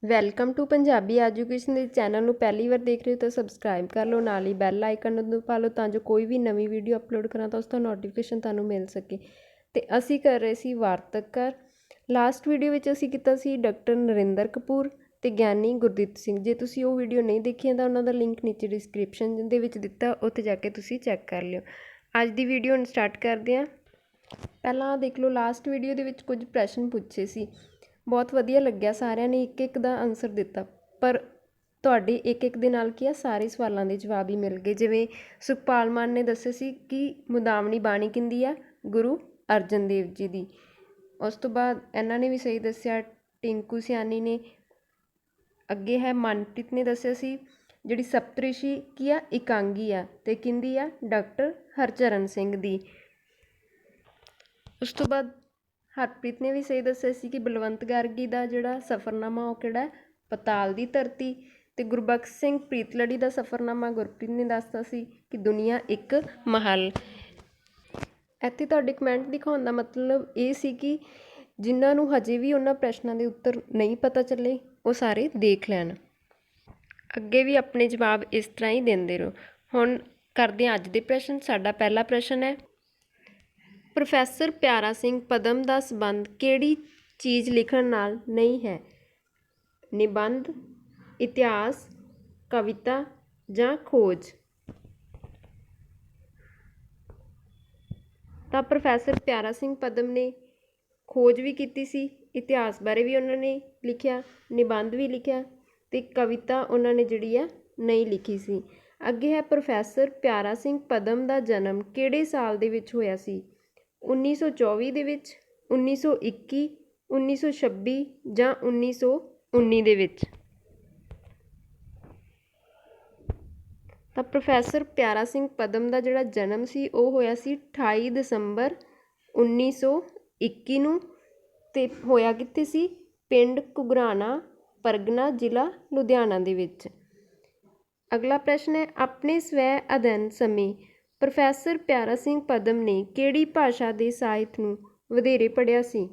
Welcome to Punjabi education ਦੇ channel ਨੂੰ ਪਹਿਲੀ ਵਾਰ ਦੇਖ ਰਹੇ ਹੋ ਤਾਂ ਸਬਸਕ੍ਰਾਈਬ ਕਰ ਲਓ, ਨਾਲ ਹੀ ਬੈਲ ਆਈਕਨ ਨੂੰ ਦਬਾ ਲਓ ਤਾਂ ਜੋ ਕੋਈ ਵੀ ਨਵੀਂ ਵੀਡੀਓ ਅਪਲੋਡ ਕਰਾਂ ਤਾਂ ਉਸ ਦਾ ਨੋਟੀਫਿਕੇਸ਼ਨ ਤੁਹਾਨੂੰ ਮਿਲ ਸਕੇ। ਤੇ ਅਸੀਂ ਕਰ ਰਹੇ ਸੀ ਵਾਰਤਕਕਾਰ। ਲਾਸਟ ਵੀਡੀਓ ਵਿੱਚ ਅਸੀਂ ਕੀਤਾ ਸੀ ਡਾਕਟਰ ਨਰਿੰਦਰ ਕਪੂਰ ਤੇ ਗਿਆਨੀ ਗੁਰਦੀਪ ਸਿੰਘ। ਜੇ ਤੁਸੀਂ ਉਹ ਵੀਡੀਓ ਨਹੀਂ ਦੇਖੀ ਤਾਂ ਉਹਨਾਂ ਦਾ ਲਿੰਕ ਨੀਚੇ ਡਿਸਕ੍ਰਿਪਸ਼ਨ ਦੇ ਵਿੱਚ ਦਿੱਤਾ, ਉੱਥੇ ਜਾ ਕੇ ਤੁਸੀਂ ਚੈੱਕ ਕਰ ਲਿਓ। ਅੱਜ ਦੀ ਵੀਡੀਓ ਹੁਣ ਸਟਾਰਟ ਕਰਦੇ ਹਾਂ। ਪਹਿਲਾਂ ਦੇਖ ਲਓ, ਲਾਸਟ ਵੀਡੀਓ ਦੇ ਵਿੱਚ ਕੁਝ ਪ੍ਰਸ਼ਨ ਪੁੱਛੇ ਸੀ, ਬਹੁਤ ਵਧੀਆ ਲੱਗਿਆ, ਸਾਰਿਆਂ ਨੇ ਇੱਕ ਇੱਕ ਦਾ ਆਨਸਰ ਦਿੱਤਾ, ਪਰ ਤੁਹਾਡੇ ਇੱਕ ਇੱਕ ਦੇ ਨਾਲ ਕੀ ਆ ਸਾਰੇ ਸਵਾਲਾਂ ਦੇ ਜਵਾਬ ਹੀ ਮਿਲ ਗਏ। ਜਿਵੇਂ ਸੁਖਪਾਲ ਮਾਨ ਨੇ ਦੱਸਿਆ ਸੀ ਕਿ ਮੁਦਾਵਣੀ ਬਾਣੀ ਕਿਹਦੀ ਆ, ਗੁਰੂ ਅਰਜਨ ਦੇਵ ਜੀ ਦੀ। ਉਸ ਤੋਂ ਬਾਅਦ ਇਹਨਾਂ ਨੇ ਵੀ ਸਹੀ ਦੱਸਿਆ, ਟਿੰਕੂ ਸਿਆਣੀ ਨੇ। ਅੱਗੇ ਹੈ ਮਨਪ੍ਰੀਤ ਨੇ ਦੱਸਿਆ ਸੀ ਜਿਹੜੀ ਸਪਤਰਿਸ਼ੀ ਕੀ ਆ, ਇਕਾਂਗੀ ਆ, ਤੇ ਕਿਹਦੀ ਆ, ਡਾਕਟਰ ਹਰਚਰਨ ਸਿੰਘ ਦੀ। ਉਸ ਤੋਂ ਬਾਅਦ ਹਰਪ੍ਰੀਤ ਨੇ ਵੀ ਸਹੀ ਦੱਸਿਆ ਸੀ ਕਿ ਬਲਵੰਤ ਗਾਰਗੀ ਦਾ ਜਿਹੜਾ ਸਫ਼ਰਨਾਮਾ ਉਹ ਕਿਹੜਾ, ਪਤਾਲ ਦੀ ਧਰਤੀ। ਤੇ ਗੁਰਬਖਸ਼ ਸਿੰਘ ਪ੍ਰੀਤਲੜੀ ਦਾ ਸਫ਼ਰਨਾਮਾ ਗੁਰਪ੍ਰੀਤ ਨੇ ਦੱਸਤਾ ਸੀ ਕਿ ਦੁਨੀਆ ਇੱਕ ਮਹੱਲ। ਇੱਥੇ ਤੁਹਾਡੇ ਕਮੈਂਟ ਦਿਖਾਉਣ ਦਾ ਮਤਲਬ ਇਹ ਸੀ ਕਿ ਜਿਨ੍ਹਾਂ ਨੂੰ ਹਜੇ ਵੀ ਉਹਨਾਂ ਪ੍ਰਸ਼ਨਾਂ ਦੇ ਉੱਤਰ ਨਹੀਂ ਪਤਾ ਚੱਲੇ ਉਹ ਸਾਰੇ ਦੇਖ ਲੈਣ। ਅੱਗੇ ਵੀ ਆਪਣੇ ਜਵਾਬ ਇਸ ਤਰ੍ਹਾਂ ਹੀ ਦਿੰਦੇ ਰਹੋ। ਹੁਣ ਕਰਦੇ ਹਾਂ ਅੱਜ ਦੇ ਪ੍ਰਸ਼ਨ। ਸਾਡਾ ਪਹਿਲਾ ਪ੍ਰਸ਼ਨ ਹੈ, ਪ੍ਰੋਫੈਸਰ ਪਿਆਰਾ ਸਿੰਘ ਪਦਮ ਦਾ ਸੰਬੰਧ ਕਿਹੜੀ ਚੀਜ਼ ਲਿਖਣ ਨਾਲ ਨਹੀਂ ਹੈ? ਨਿਬੰਧ, ਇਤਿਹਾਸ, ਕਵਿਤਾ ਜਾਂ ਖੋਜ? ਤਾਂ ਪ੍ਰੋਫੈਸਰ ਪਿਆਰਾ ਸਿੰਘ ਪਦਮ ਨੇ ਖੋਜ ਵੀ ਕੀਤੀ ਸੀ, ਇਤਿਹਾਸ ਬਾਰੇ ਵੀ ਉਹਨਾਂ ਨੇ ਲਿਖਿਆ, ਨਿਬੰਧ ਵੀ ਲਿਖਿਆ, ਤੇ ਕਵਿਤਾ ਉਹਨਾਂ ਨੇ ਜਿਹੜੀ ਆ ਨਹੀਂ ਲਿਖੀ ਸੀ। ਅੱਗੇ ਹੈ, ਪ੍ਰੋਫੈਸਰ ਪਿਆਰਾ ਸਿੰਘ ਪਦਮ ਦਾ ਜਨਮ ਕਿਹੜੇ ਸਾਲ ਦੇ ਵਿੱਚ ਹੋਇਆ ਸੀ? 1924 ਦੇ ਵਿੱਚ, 1921, 1926 ਜਾਂ 1919 ਦੇ ਵਿੱਚ? ਤਾਂ ਪ੍ਰੋਫੈਸਰ ਪਿਆਰਾ ਸਿੰਘ ਪਦਮ ਦਾ ਜਿਹੜਾ ਜਨਮ ਸੀ ਉਹ ਹੋਇਆ ਸੀ 28 ਦਸੰਬਰ 1921 ਨੂੰ, ਤੇ ਹੋਇਆ ਕਿੱਥੇ ਸੀ? ਪਿੰਡ ਘੁਗਰਾਣਾ, ਪਰਗਨਾ, ਜ਼ਿਲ੍ਹਾ ਲੁਧਿਆਣਾ ਦੇ ਵਿੱਚ। ਅਗਲਾ ਪ੍ਰਸ਼ਨ ਹੈ, ਆਪਣੇ ਸਵੈ ਅਧਿਐਨ ਸਮੇਂ ਪ੍ਰੋਫੈਸਰ ਪਿਆਰਾ ਸਿੰਘ ਪਦਮ ਨੇ ਕਿਹੜੀ ਭਾਸ਼ਾ ਦੇ ਸਾਹਿਤ ਨੂੰ ਵਧੇਰੇ ਪੜ੍ਹਿਆ ਸੀ?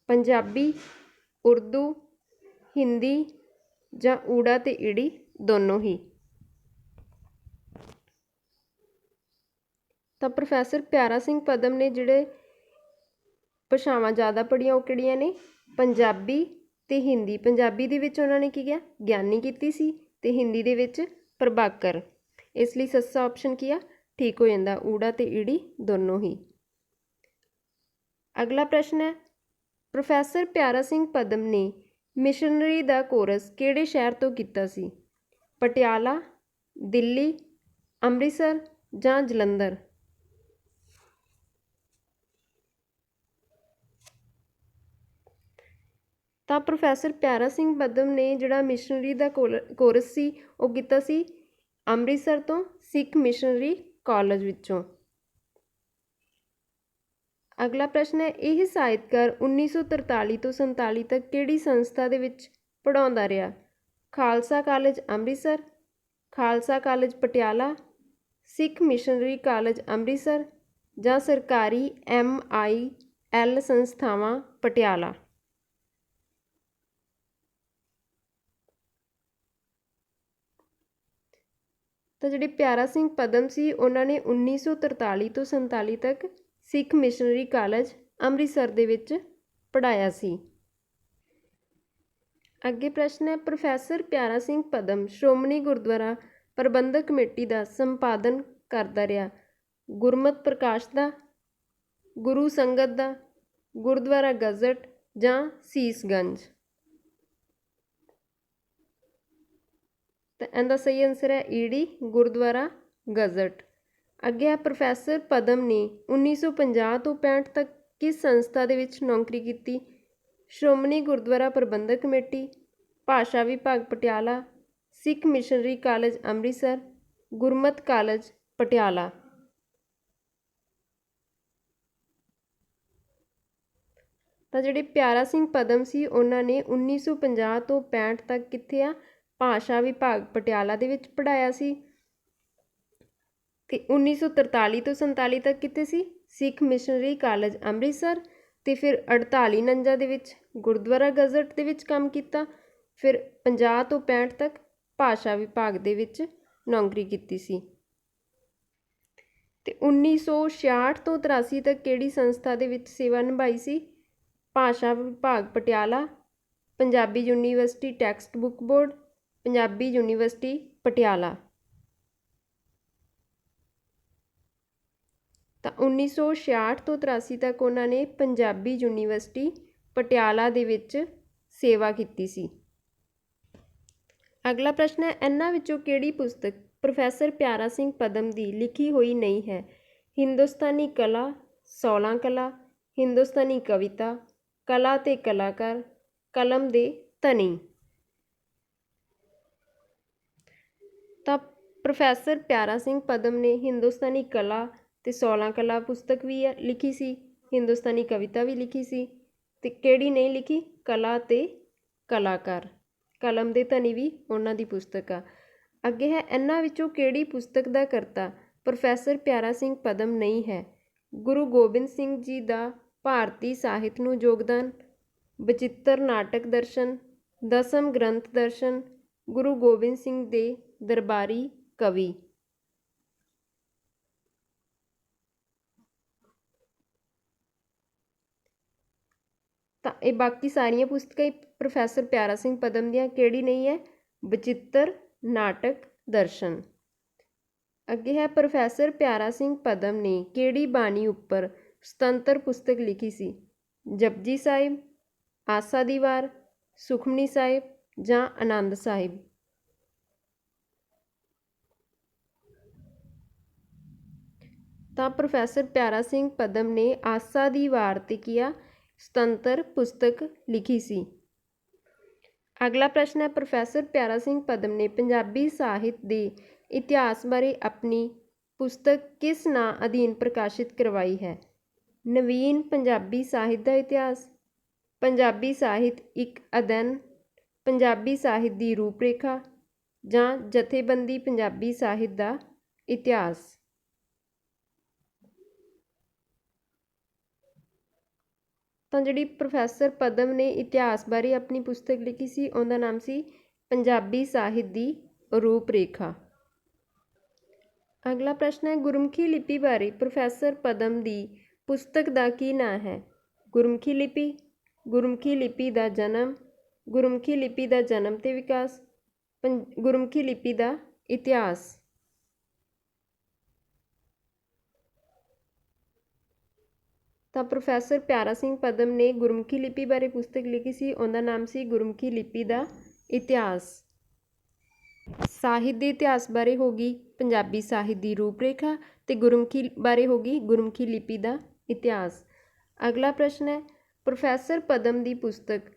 ਪੰਜਾਬੀ, ਉਰਦੂ, ਹਿੰਦੀ ਜਾਂ ਊੜਾ ਤੇ ਈੜੀ ਦੋਨੋਂ ਹੀ? ਤਾਂ ਪ੍ਰੋਫੈਸਰ ਪਿਆਰਾ ਸਿੰਘ ਪਦਮ ਨੇ ਜਿਹੜੇ ਭਾਸ਼ਾਵਾਂ ਜ਼ਿਆਦਾ ਪੜ੍ਹੀਆਂ ਉਹ ਕਿਹੜੀਆਂ ਨੇ? ਪੰਜਾਬੀ ਤੇ ਹਿੰਦੀ। ਪੰਜਾਬੀ ਦੇ ਵਿੱਚ ਉਹਨਾਂ ਨੇ ਕੀ ਕਿਹਾ, ਗਿਆਨੀ ਕੀਤੀ ਸੀ, ਤੇ ਹਿੰਦੀ ਦੇ ਵਿੱਚ ਪ੍ਰਭਾਕਰ। ਇਸ ਲਈ ਸੱਸਾ ਆਪਸ਼ਨ ਕੀ ਆ, ਠੀਕ ਹੋ ਜਾਂਦਾ, ਊੜਾ ਤੇ ਈੜੀ ਦੋਨੋਂ ਹੀ। ਅਗਲਾ ਪ੍ਰਸ਼ਨ ਹੈ, ਪ੍ਰੋਫੈਸਰ ਪਿਆਰਾ ਸਿੰਘ ਪਦਮ ਨੇ ਮਿਸ਼ਨਰੀ ਦਾ ਕੋਰਸ ਕਿਹੜੇ ਸ਼ਹਿਰ ਤੋਂ ਕੀਤਾ ਸੀ? ਪਟਿਆਲਾ, ਦਿੱਲੀ, ਅੰਮ੍ਰਿਤਸਰ ਜਾਂ ਜਲੰਧਰ? ਤਾਂ ਪ੍ਰੋਫੈਸਰ ਪਿਆਰਾ ਸਿੰਘ ਪਦਮ ਨੇ ਜਿਹੜਾ ਮਿਸ਼ਨਰੀ ਦਾ ਕੋਰਸ ਸੀ ਉਹ ਕੀਤਾ ਸੀ ਅੰਮ੍ਰਿਤਸਰ ਤੋਂ, ਸਿੱਖ ਮਿਸ਼ਨਰੀ ਕਾਲਜ ਵਿੱਚੋਂ। ਅਗਲਾ ਪ੍ਰਸ਼ਨ ਹੈ, ਇਹ ਸਾਹਿਤਕਾਰ 1943 ਤੋਂ 47 ਤੱਕ ਕਿਹੜੀ ਸੰਸਥਾ ਦੇ ਵਿੱਚ ਪੜ੍ਹਾਉਂਦਾ ਰਿਹਾ? ਖਾਲਸਾ ਕਾਲਜ ਅੰਮ੍ਰਿਤਸਰ, ਖਾਲਸਾ ਕਾਲਜ ਪਟਿਆਲਾ, ਸਿੱਖ ਮਿਸ਼ਨਰੀ ਕਾਲਜ ਅੰਮ੍ਰਿਤਸਰ ਜਾਂ ਸਰਕਾਰੀ MIL ਸੰਸਥਾਵਾਂ ਪਟਿਆਲਾ? ਤਾਂ ਜਿਹੜੇ ਪਿਆਰਾ ਸਿੰਘ ਪਦਮ ਸੀ ਉਹਨਾਂ ਨੇ 1943 ਤੋਂ 47 ਤੱਕ ਸਿੱਖ ਮਿਸ਼ਨਰੀ ਕਾਲਜ ਅੰਮ੍ਰਿਤਸਰ ਦੇ ਵਿੱਚ ਪੜ੍ਹਾਇਆ ਸੀ। ਅੱਗੇ ਪ੍ਰਸ਼ਨ ਹੈ, ਪ੍ਰੋਫੈਸਰ ਪਿਆਰਾ ਸਿੰਘ ਪਦਮ ਸ਼੍ਰੋਮਣੀ ਗੁਰਦੁਆਰਾ ਪ੍ਰਬੰਧਕ ਕਮੇਟੀ ਦਾ ਸੰਪਾਦਨ ਕਰਦਾ ਰਿਹਾ? ਗੁਰਮਤਿ ਪ੍ਰਕਾਸ਼ ਦਾ, ਗੁਰੂ ਸੰਗਤ ਦਾ, ਗੁਰਦੁਆਰਾ ਗਜ਼ਟ ਜਾਂ ਸੀਸਗੰਜ? ਤਾਂ ਇਹਦਾ ਸਹੀ ਆਨਸਰ ਹੈ ਈੜੀ, ਗੁਰਦੁਆਰਾ ਗਜ਼ਟ। ਅੱਗੇ ਹੈ, ਪ੍ਰੋਫੈਸਰ ਪਦਮ ਨੇ 1950 ਤੋਂ 65 ਤੱਕ ਕਿਸ ਸੰਸਥਾ ਦੇ ਵਿੱਚ ਨੌਕਰੀ ਕੀਤੀ? ਸ਼੍ਰੋਮਣੀ ਗੁਰਦੁਆਰਾ ਪ੍ਰਬੰਧਕ ਕਮੇਟੀ, ਭਾਸ਼ਾ ਵਿਭਾਗ ਪਟਿਆਲਾ, ਸਿੱਖ ਮਿਸ਼ਨਰੀ ਕਾਲਜ ਅੰਮ੍ਰਿਤਸਰ, ਗੁਰਮਤਿ ਕਾਲਜ ਪਟਿਆਲਾ? ਤਾਂ ਜਿਹੜੇ ਪਿਆਰਾ ਸਿੰਘ ਪਦਮ ਸੀ ਉਹਨਾਂ ਨੇ 1950 ਤੋਂ 65 ਤੱਕ ਕਿੱਥੇ ਆ? ਭਾਸ਼ਾ ਵਿਭਾਗ ਪਟਿਆਲਾ ਦੇ ਵਿੱਚ ਪੜ੍ਹਾਇਆ ਸੀ। ਤੇ 1943 ਤੋਂ 47 ਤੱਕ ਕਿੱਥੇ ਸੀ? ਸਿੱਖ ਮਿਸ਼ਨਰੀ ਕਾਲਜ ਅੰਮ੍ਰਿਤਸਰ। ਤੇ ਫਿਰ 48-49 ਦੇ ਵਿੱਚ ਗੁਰਦੁਆਰਾ ਗਜ਼ਟ ਦੇ ਵਿੱਚ ਕੰਮ ਕੀਤਾ। ਫਿਰ 50 ਤੋਂ 65 ਤੱਕ ਭਾਸ਼ਾ ਵਿਭਾਗ ਦੇ ਵਿੱਚ ਨੌਕਰੀ ਕੀਤੀ ਸੀ। ਤੇ 1966 ਤੋਂ 83 ਤੱਕ ਕਿਹੜੀ ਸੰਸਥਾ ਦੇ ਵਿੱਚ ਸੇਵਾ ਨਿਭਾਈ ਸੀ? ਭਾਸ਼ਾ ਵਿਭਾਗ Patiala, Punjabi university text book board, Punjabi university Patiala. ਤਾਂ 1966 ਤੋਂ 83 ਤੱਕ ਉਹਨਾਂ ਨੇ ਪੰਜਾਬੀ ਯੂਨੀਵਰਸਿਟੀ ਪਟਿਆਲਾ ਦੇ ਵਿੱਚ ਸੇਵਾ ਕੀਤੀ ਸੀ। ਅਗਲਾ ਪ੍ਰਸ਼ਨ ਹੈ, ਇਹਨਾਂ ਵਿੱਚੋਂ ਕਿਹੜੀ ਪੁਸਤਕ ਪ੍ਰੋਫੈਸਰ ਪਿਆਰਾ ਸਿੰਘ ਪਦਮ ਦੀ ਲਿਖੀ ਹੋਈ ਨਹੀਂ ਹੈ? ਹਿੰਦੁਸਤਾਨੀ ਕਲਾ, 16 ਕਲਾ, ਹਿੰਦੁਸਤਾਨੀ ਕਵਿਤਾ, ਕਲਾ ਤੇ ਕਲਾਕਾਰ, ਕਲਮ ਦੇ ਧਨੀ। ਤਾਂ ਪ੍ਰੋਫੈਸਰ ਪਿਆਰਾ ਸਿੰਘ ਪਦਮ ਨੇ ਹਿੰਦੁਸਤਾਨੀ ਕਲਾ ਤੇ 16 ਕਲਾ ਪੁਸਤਕ ਵੀ ਲਿਖੀ ਸੀ, ਹਿੰਦੁਸਤਾਨੀ ਕਵਿਤਾ ਵੀ ਲਿਖੀ ਸੀ, ਤੇ ਕਿਹੜੀ ਨਹੀਂ ਲਿਖੀ? ਕਲਾ ਤੇ ਕਲਾਕਾਰ, ਕਲਮ ਦੇ ਧਨੀ ਵੀ ਉਹਨਾਂ ਦੀ ਪੁਸਤਕ ਆ। ਅੱਗੇ ਹੈ, ਇਹਨਾਂ ਵਿੱਚੋਂ ਕਿਹੜੀ ਪੁਸਤਕ ਦਾ ਕਰਤਾ ਪ੍ਰੋਫੈਸਰ ਪਿਆਰਾ ਸਿੰਘ ਪਦਮ ਨਹੀਂ ਹੈ? ਗੁਰੂ ਗੋਬਿੰਦ ਸਿੰਘ ਜੀ ਦਾ ਭਾਰਤੀ ਸਾਹਿਤ ਨੂੰ ਯੋਗਦਾਨ, ਬਚਿੱਤਰ ਨਾਟਕ ਦਰਸ਼ਨ, ਦਸਮ ਗ੍ਰੰਥ ਦਰਸ਼ਨ, ਗੁਰੂ ਗੋਬਿੰਦ ਸਿੰਘ ਦੇ ਦਰਬਾਰੀ ਕਵੀ। ਤਾਂ ਇਹ ਬਾਕੀ ਸਾਰੀਆਂ ਪੁਸਤਕਾਂ ਹੀ ਪ੍ਰੋਫੈਸਰ ਪਿਆਰਾ ਸਿੰਘ ਪਦਮ ਦੀਆਂ, ਕਿਹੜੀ ਨਹੀਂ ਹੈ? ਬਚਿੱਤਰ ਨਾਟਕ ਦਰਸ਼ਨ। ਅੱਗੇ ਹੈ, ਪ੍ਰੋਫੈਸਰ ਪਿਆਰਾ ਸਿੰਘ ਪਦਮ ਨੇ ਕਿਹੜੀ ਬਾਣੀ ਉੱਪਰ ਸੁਤੰਤਰ ਪੁਸਤਕ ਲਿਖੀ ਸੀ? ਜਪਜੀ ਸਾਹਿਬ, ਆਸਾ ਦੀ ਵਾਰ, ਸੁਖਮਨੀ ਸਾਹਿਬ ਜਾਂ ਆਨੰਦ ਸਾਹਿਬ। ਤਾਂ ਪ੍ਰੋਫੈਸਰ ਪਿਆਰਾ ਸਿੰਘ ਪਦਮ ਨੇ ਆਸਾ ਦੀ ਵਾਰ ਤੇ ਕੀਆ ਸੁਤੰਤਰ ਪੁਸਤਕ ਲਿਖੀ ਸੀ। ਅਗਲਾ ਪ੍ਰਸ਼ਨ ਹੈ, ਪ੍ਰੋਫੈਸਰ ਪਿਆਰਾ ਸਿੰਘ ਪਦਮ ਨੇ ਪੰਜਾਬੀ ਸਾਹਿਤ ਦੇ ਇਤਿਹਾਸ ਬਾਰੇ ਆਪਣੀ ਪੁਸਤਕ ਕਿਸ ਨਾਂ ਅਧੀਨ ਪ੍ਰਕਾਸ਼ਿਤ ਕਰਵਾਈ ਹੈ? ਨਵੀਨ ਪੰਜਾਬੀ ਸਾਹਿਤ ਦਾ ਇਤਿਹਾਸ, ਪੰਜਾਬੀ ਸਾਹਿਤ ਇੱਕ ਅਧਿਐਨ, ਪੰਜਾਬੀ ਸਾਹਿਤ ਦੀ ਰੂਪਰੇਖਾ ਜਾਂ ਜਥੇਬੰਦੀ ਪੰਜਾਬੀ ਸਾਹਿਤ ਦਾ ਇਤਿਹਾਸ। ਤਾਂ ਜਿਹੜੀ ਪ੍ਰੋਫੈਸਰ ਪਦਮ ਨੇ ਇਤਿਹਾਸ ਬਾਰੇ ਆਪਣੀ ਪੁਸਤਕ ਲਿਖੀ ਸੀ, ਉਹਦਾ ਨਾਮ ਸੀ ਪੰਜਾਬੀ ਸਾਹਿਤ ਦੀ ਰੂਪਰੇਖਾ। ਅਗਲਾ ਪ੍ਰਸ਼ਨ ਹੈ, ਗੁਰਮੁਖੀ ਲਿਪੀ ਬਾਰੇ ਪ੍ਰੋਫੈਸਰ ਪਦਮ ਦੀ ਪੁਸਤਕ ਦਾ ਕੀ ਨਾਂ ਹੈ? ਗੁਰਮੁਖੀ ਲਿਪੀ, ਗੁਰਮੁਖੀ ਲਿਪੀ ਦਾ ਜਨਮ, ਗੁਰਮੁਖੀ ਲਿਪੀ ਦਾ ਜਨਮ ਤੇ ਵਿਕਾਸ, ਗੁਰਮੁਖੀ ਲਿਪੀ ਦਾ ਇਤਿਹਾਸ। ਤਾਂ ਪ੍ਰੋਫੈਸਰ ਪਿਆਰਾ ਸਿੰਘ ਪਦਮ ਨੇ ਗੁਰਮੁਖੀ ਲਿਪੀ ਬਾਰੇ ਪੁਸਤਕ ਲਿਖੀ ਸੀ, ਉਹਦਾ ਨਾਮ ਸੀ ਗੁਰਮੁਖੀ ਲਿਪੀ ਦਾ ਇਤਿਹਾਸ। ਸਾਹਿਤ ਦੇ ਇਤਿਹਾਸ ਬਾਰੇ ਹੋ ਗਈ ਪੰਜਾਬੀ ਸਾਹਿਤ ਦੀ ਰੂਪਰੇਖਾ, ਤੇ ਗੁਰਮੁਖੀ ਬਾਰੇ ਹੋ ਗਈ ਗੁਰਮੁਖੀ ਲਿਪੀ ਦਾ ਇਤਿਹਾਸ। ਅਗਲਾ ਪ੍ਰਸ਼ਨ ਹੈ, ਪ੍ਰੋਫੈਸਰ ਪਦਮ ਦੀ ਪੁਸਤਕ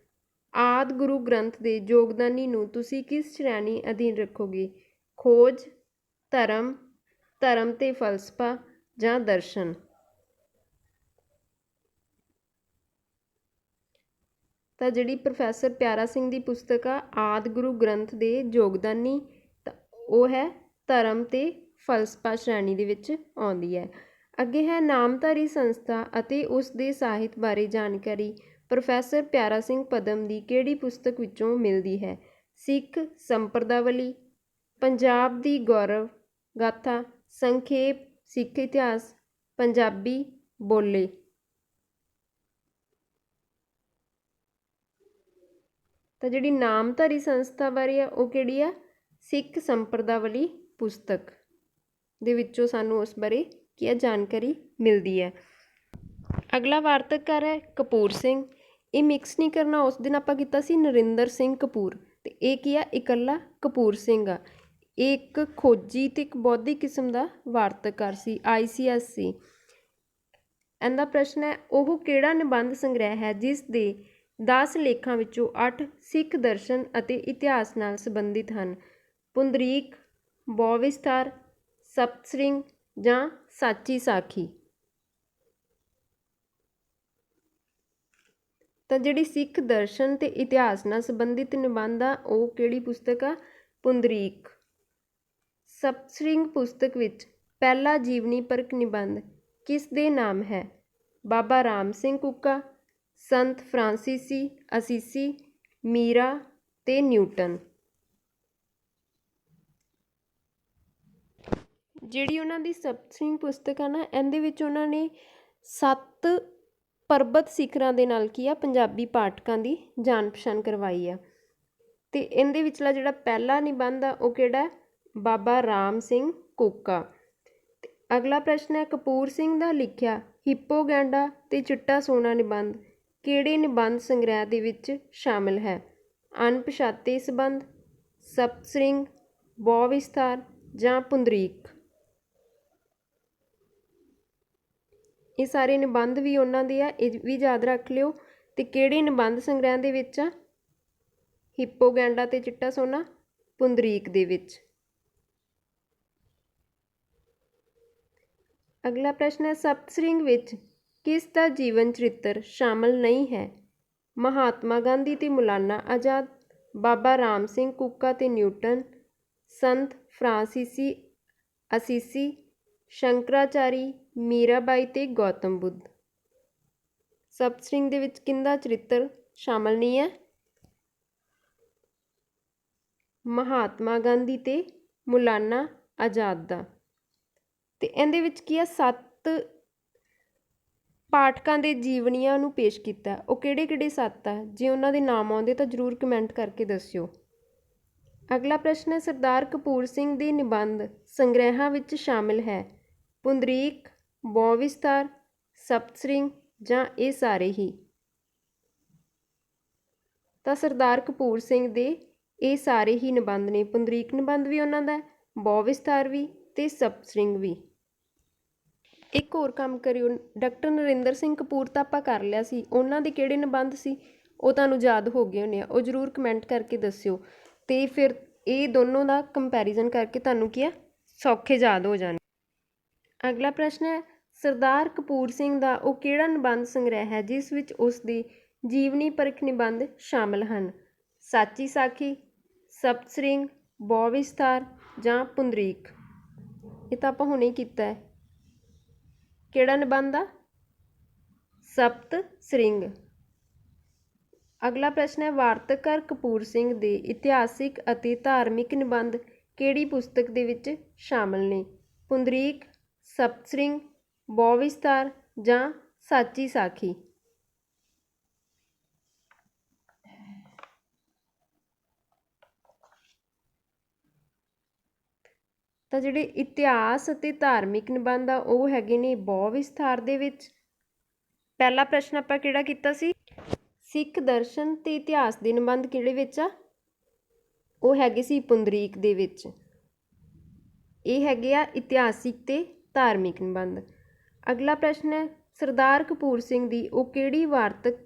ਆਦਿ ਗੁਰੂ ਗ੍ਰੰਥ ਦੇ ਯੋਗਦਾਨੀ ਨੂੰ ਤੁਸੀਂ ਕਿਸ ਸ਼੍ਰੇਣੀ ਅਧੀਨ ਰੱਖੋਗੇ? ਖੋਜ, ਧਰਮ, ਧਰਮ ਤੇ ਫਲਸਫਾ ਜਾਂ ਦਰਸ਼ਨ। ਤਾਂ ਜਿਹੜੀ ਪ੍ਰੋਫੈਸਰ ਪਿਆਰਾ ਸਿੰਘ ਦੀ ਪੁਸਤਕ ਆ ਆਦਿ ਗੁਰੂ ਗ੍ਰੰਥ ਦੇ ਯੋਗਦਾਨੀ, ਤਾਂ ਉਹ ਹੈ ਧਰਮ ਤੇ ਫਲਸਫਾ ਸ਼੍ਰੇਣੀ ਦੇ ਵਿੱਚ ਆਉਂਦੀ ਹੈ। ਅੱਗੇ ਹੈ, ਨਾਮਧਾਰੀ ਸੰਸਥਾ ਅਤੇ ਉਸ ਦੇ ਸਾਹਿਤ ਬਾਰੇ ਜਾਣਕਾਰੀ ਪ੍ਰੋਫੈਸਰ ਪਿਆਰਾ ਸਿੰਘ ਪਦਮ ਦੀ ਕਿਹੜੀ ਪੁਸਤਕ ਵਿੱਚੋਂ ਮਿਲਦੀ ਹੈ? ਸਿੱਖ ਸੰਪਰਦਾਵਲੀ, ਪੰਜਾਬ ਦੀ ਗੌਰਵ ਗਾਥਾ, ਸੰਖੇਪ ਸਿੱਖ ਇਤਿਹਾਸ, ਪੰਜਾਬੀ ਬੋਲੇ। ਤਾਂ ਜਿਹੜੀ ਨਾਮਧਾਰੀ ਸੰਸਥਾ ਬਾਰੇ ਆ ਉਹ ਕਿਹੜੀ ਆ? ਸਿੱਖ ਸੰਪਰਦਾਵਲੀ ਪੁਸਤਕ ਦੇ ਵਿੱਚੋਂ ਸਾਨੂੰ ਉਸ ਬਾਰੇ ਕੀ ਆ ਜਾਣਕਾਰੀ ਮਿਲਦੀ ਹੈ। ਅਗਲਾ ਵਾਰਤਕਕਾਰ ਹੈ ਕਪੂਰ ਸਿੰਘ। ਇਹ ਮਿਕਸ ਨਹੀਂ ਕਰਨਾ, ਉਸ ਦਿਨ ਆਪਾਂ ਕੀਤਾ ਸੀ ਨਰਿੰਦਰ ਸਿੰਘ ਕਪੂਰ, ਤੇ ਇਹ ਕੀ ਆ? ਇਕੱਲਾ ਕਪੂਰ ਸਿੰਘ ਆ। ਇਹ ਇੱਕ ਖੋਜੀ ਤੇ ਇੱਕ ਬੌਧਿਕ ਕਿਸਮ ਦਾ ਵਾਰਤਕਕਾਰ ਸੀ, ICS ਸੀ। ਇਹਦਾ ਪ੍ਰਸ਼ਨ ਹੈ, ਉਹ ਕਿਹੜਾ ਨਿਬੰਧ ਸੰਗ੍ਰਹਿ ਹੈ ਜਿਸ ਦੇ 10 ਲੇਖਾਂ ਵਿੱਚੋਂ 8 ਸਿੱਖ ਦਰਸ਼ਨ ਅਤੇ ਇਤਿਹਾਸ ਨਾਲ ਸੰਬੰਧਿਤ ਹਨ? ਪੁੰਡਰੀਕ, ਬਹੁਵਿਸਥਾਰ, ਸਪਤਸ੍ਰਿੰਗ ਜਾਂ ਸਾਚੀ ਸਾਖੀ। ਤਾਂ ਜਿਹੜੀ ਸਿੱਖ ਦਰਸ਼ਨ ਤੇ ਇਤਿਹਾਸ ਨਾਲ ਸੰਬੰਧਿਤ ਨਿਬੰਧ ਆ ਉਹ ਕਿਹੜੀ ਪੁਸਤਕ ਆ? ਪੁੰਡਰੀਕ। ਸਪਤਸ੍ਰਿੰਗ ਪੁਸਤਕ ਵਿੱਚ ਪਹਿਲਾ ਜੀਵਨੀ ਪਰਕ ਨਿਬੰਧ ਕਿਸ ਦੇ ਨਾਮ ਹੈ? ਬਾਬਾ ਰਾਮ ਸਿੰਘ ਕੁੱਕਾ, ਸੰਤ ਫਰਾਂਸੀਸੀ ਅਸੀਸੀ, ਮੀਰਾ, ਤੇ ਨਿਊਟਨ। ਜਿਹੜੀ ਉਹਨਾਂ ਦੀ ਸਪਤ ਸਿੰਘ ਪੁਸਤਕ ਆ ਨਾ, ਇਹਦੇ ਵਿੱਚ ਉਹਨਾਂ ਨੇ 7 ਪਰਬਤ ਸਿਖਰਾਂ ਦੇ ਨਾਲ ਕੀ ਆ ਪੰਜਾਬੀ ਪਾਠਕਾਂ ਦੀ ਜਾਣ ਪਛਾਣ ਕਰਵਾਈ ਆ। ਤੇ ਇਹਦੇ ਵਿਚਲਾ ਜਿਹੜਾ ਪਹਿਲਾ ਨਿਬੰਧ ਆ ਉਹ ਕਿਹੜਾ? ਬਾਬਾ ਰਾਮ ਸਿੰਘ ਕੂਕਾ। ਤੇ ਅਗਲਾ ਪ੍ਰਸ਼ਨ ਹੈ, ਕਪੂਰ ਸਿੰਘ ਦਾ ਲਿਖਿਆ ਹਿੱਪੋਗੈਂਡਾ ਤੇ ਚਿੱਟਾ ਸੋਨਾ ਨਿਬੰਧ ਕਿਹੜੇ ਨਿਬੰਧ ਸੰਗ੍ਰਹਿ ਦੇ ਵਿੱਚ ਸ਼ਾਮਿਲ ਹੈ? ਅਣਪਛਾਤੇ ਸੰਬੰਧ, ਸਪਤ ਸ੍ਰਿੰਗ, ਬਹੁ ਵਿਸਥਾਰ ਜਾਂ ਪੁੰਡਰੀਕ। ਇਹ ਸਾਰੇ ਨਿਬੰਧ ਵੀ ਉਹਨਾਂ ਦੇ ਆ, ਇਹ ਵੀ ਯਾਦ ਰੱਖ ਲਿਓ। ਤੇ ਕਿਹੜੇ ਨਿਬੰਧ ਸੰਗ੍ਰਹਿ ਦੇ ਵਿੱਚ ਆ? ਹਿੱਪੋਗੈਂਡਾ ਤੇ ਚਿੱਟਾ ਸੋਨਾ ਪੁੰਡਰੀਕ ਦੇ ਵਿੱਚ। ਅਗਲਾ ਪ੍ਰਸ਼ਨ ਹੈ, ਸਪਤ ਸ੍ਰਿੰਗ ਵਿੱਚ ਕਿਸ ਦਾ ਜੀਵਨ ਚਰਿੱਤਰ ਸ਼ਾਮਲ ਨਹੀਂ ਹੈ? ਮਹਾਤਮਾ ਗਾਂਧੀ ਤੇ ਮੌਲਾਨਾ ਆਜ਼ਾਦ, ਬਾਬਾ ਰਾਮ ਸਿੰਘ ਕੂਕਾ ਤੇ ਨਿਊਟਨ, ਸੰਤ ਫਰਾਂਸੀਸੀ ਅਸੀਸੀ, ਸ਼ੰਕਰਾਚਾਰੀ, ਮੀਰਾਬਾਈ ਤੇ ਗੌਤਮ ਬੁੱਧ। ਸਪਤ ਸ੍ਰਿੰਗ ਦੇ ਵਿੱਚ ਕਿਹਦਾ ਚਰਿੱਤਰ ਸ਼ਾਮਲ ਨਹੀਂ ਹੈ? ਮਹਾਤਮਾ ਗਾਂਧੀ ਤੇ ਮੌਲਾਨਾ ਆਜ਼ਾਦ ਦਾ। ਤੇ ਇਹਦੇ ਵਿੱਚ ਕੀ ਆ? 7 ਪਾਠਕਾਂ ਦੇ ਜੀਵਨੀਆਂ ਨੂੰ ਪੇਸ਼ ਕੀਤਾ। ਉਹ ਕਿਹੜੇ ਕਿਹੜੇ 7 ਆ? ਜੇ ਉਹਨਾਂ ਦੇ ਨਾਮ ਆਉਂਦੇ ਤਾਂ ਜ਼ਰੂਰ ਕਮੈਂਟ ਕਰਕੇ ਦੱਸਿਓ। ਅਗਲਾ ਪ੍ਰਸ਼ਨ ਹੈ, ਸਰਦਾਰ ਕਪੂਰ ਸਿੰਘ ਦੇ ਨਿਬੰਧ ਸੰਗ੍ਰਹਿਾਂ ਵਿੱਚ ਸ਼ਾਮਿਲ ਹੈ ਪੁੰਡਰੀਕ, ਬਹੁ ਵਿਸਥਾਰ, ਸਪਤ ਸ੍ਰਿੰਗ ਜਾਂ ਇਹ ਸਾਰੇ ਹੀ? ਤਾਂ ਸਰਦਾਰ ਕਪੂਰ ਸਿੰਘ ਦੇ ਇਹ ਸਾਰੇ ਹੀ ਨਿਬੰਧ ਨੇ। ਪੁੰਡਰੀਕ ਨਿਬੰਧ ਵੀ ਉਹਨਾਂ ਦਾ, ਬਹੁ ਵਿਸਥਾਰ ਵੀ ਤੇ ਸਪਤ ਸ੍ਰਿੰਗ ਵੀ। ਇੱਕ ਹੋਰ ਕੰਮ ਕਰਿਓ, ਡਾਕਟਰ ਨਰਿੰਦਰ ਸਿੰਘ ਕਪੂਰ ਤਾਂ ਆਪਾਂ ਕਰ ਲਿਆ ਸੀ, ਉਹਨਾਂ ਦੇ ਕਿਹੜੇ ਨਿਬੰਧ ਸੀ ਉਹ ਤੁਹਾਨੂੰ ਯਾਦ ਹੋ ਗਏ ਹੋਣੇ ਆ, ਉਹ ਜ਼ਰੂਰ ਕਮੈਂਟ ਕਰਕੇ ਦੱਸਿਓ। ਤੇ ਫਿਰ ਇਹ ਦੋਨੋਂ ਦਾ ਕੰਪੈਰੀਜ਼ਨ ਕਰਕੇ ਤੁਹਾਨੂੰ ਕੀ ਆ ਸੌਖੇ ਯਾਦ ਹੋ ਜਾਣ। ਅਗਲਾ ਪ੍ਰਸ਼ਨ ਹੈ, ਸਰਦਾਰ ਕਪੂਰ ਸਿੰਘ ਦਾ ਉਹ ਕਿਹੜਾ ਨਿਬੰਧ ਸੰਗ੍ਰਹਿ ਹੈ ਜਿਸ ਵਿੱਚ ਉਸ ਦੀ ਜੀਵਨੀ ਪਰਖ ਨਿਬੰਧ ਸ਼ਾਮਲ ਹਨ? ਸਾਚੀ ਸਾਖੀ, ਸਪਤ ਸ੍ਰਿੰਗ, ਬਹੁ ਵਿਸਥਾਰ ਜਾਂ ਪੁੰਡਰੀਕ। ਇਹ ਤਾਂ ਆਪਾਂ ਹੁਣੇ ਕੀਤਾ ਹੈ। ਕਿਹੜਾ ਨਿਬੰਧ ਆ? ਸਪਤ ਸ੍ਰਿੰਗ। ਅਗਲਾ ਪ੍ਰਸ਼ਨ ਹੈ, ਵਾਰਤਕਾਰ ਕਪੂਰ ਸਿੰਘ ਦੇ ਇਤਿਹਾਸਿਕ ਅਤੇ ਧਾਰਮਿਕ ਨਿਬੰਧ ਕਿਹੜੀ ਪੁਸਤਕ ਦੇ ਵਿੱਚ ਸ਼ਾਮਲ ਨੇ? ਪੁੰਡਰੀਕ, ਸਪਤ ਸ੍ਰਿੰਗ, ਬਹੁ ਵਿਸਥਾਰ ਜਾਂ ਸਾਚੀ ਸਾਖੀ। ਤਾਂ ਜਿਹੜੇ ਇਤਿਹਾਸ ਅਤੇ ਧਾਰਮਿਕ ਨਿਬੰਧ ਆ ਉਹ ਹੈਗੇ ਨੇ ਬਹੁ ਵਿਸਥਾਰ ਦੇ ਵਿੱਚ। ਪਹਿਲਾ ਪ੍ਰਸ਼ਨ ਆਪਾਂ ਕਿਹੜਾ ਕੀਤਾ ਸੀ? ਸਿੱਖ ਦਰਸ਼ਨ ਤੇ ਇਤਿਹਾਸ ਦੇ ਨਿਬੰਧ ਕਿਹੜੇ ਵਿੱਚ ਆ? ਉਹ ਹੈਗੇ ਸੀ ਪੁੰਡਰੀਕ ਦੇ ਵਿੱਚ। ਇਹ ਹੈਗੇ ਆ ਇਤਿਹਾਸਿਕ ਤੇ ਧਾਰਮਿਕ ਨਿਬੰਧ। ਅਗਲਾ ਪ੍ਰਸ਼ਨ ਹੈ, ਸਰਦਾਰ ਕਪੂਰ ਸਿੰਘ ਦੀ ਉਹ ਕਿਹੜੀ ਵਾਰਤਕ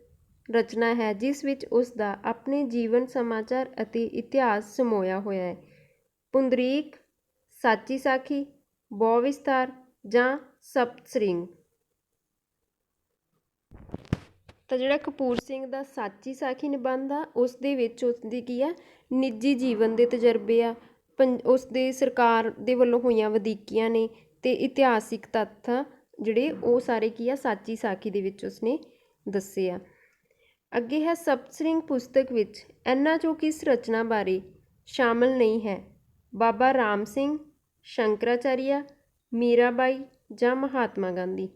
ਰਚਨਾ ਹੈ ਜਿਸ ਵਿੱਚ ਉਸ ਦਾ ਆਪਣੇ ਜੀਵਨ ਸਮਾਚਾਰ ਅਤੇ ਇਤਿਹਾਸ ਸਮੋਇਆ ਹੋਇਆ ਹੈ? ਪੁੰਡਰੀਕ, ਸਾਚੀ ਸਾਖੀ, ਬਹੁ ਵਿਸਥਾਰ ਜਾਂ ਸਪਤ ਸ੍ਰਿੰਗ। ਤਾਂ ਜਿਹੜਾ ਕਪੂਰ ਸਿੰਘ ਦਾ ਸਾਚੀ ਸਾਖੀ ਨਿਬੰਧ ਆ ਉਸ ਦੇ ਵਿੱਚ ਉਸਦੀ ਕੀ ਆ ਨਿੱਜੀ ਜੀਵਨ ਦੇ ਤਜਰਬੇ ਆ, ਉਸ ਦੇ ਸਰਕਾਰ ਦੇ ਵੱਲੋਂ ਹੋਈਆਂ ਵਧੀਕੀਆਂ ਨੇ ਤੇ ਇਤਿਹਾਸਿਕ ਤੱਥ ਜਿਹੜੇ ਉਹ ਸਾਰੇ ਕੀ ਆ ਸਾਚੀ ਸਾਖੀ ਦੇ ਵਿੱਚ ਉਸਨੇ ਦੱਸੇ ਆ। ਅੱਗੇ ਹੈ, ਸਪਤ ਸ੍ਰਿੰਗ ਪੁਸਤਕ ਵਿੱਚ ਇਹਨਾਂ ਚੋਂ ਕਿਸ ਰਚਨਾ ਬਾਰੇ ਸ਼ਾਮਲ ਨਹੀਂ ਹੈ? ਬਾਬਾ ਰਾਮ ਸਿੰਘ, ਸ਼ੰਕਰਾਚਾਰੀਆ, ਮੀਰਾਬਾਈ ਜਾਂ ਮਹਾਤਮਾ ਗਾਂਧੀ।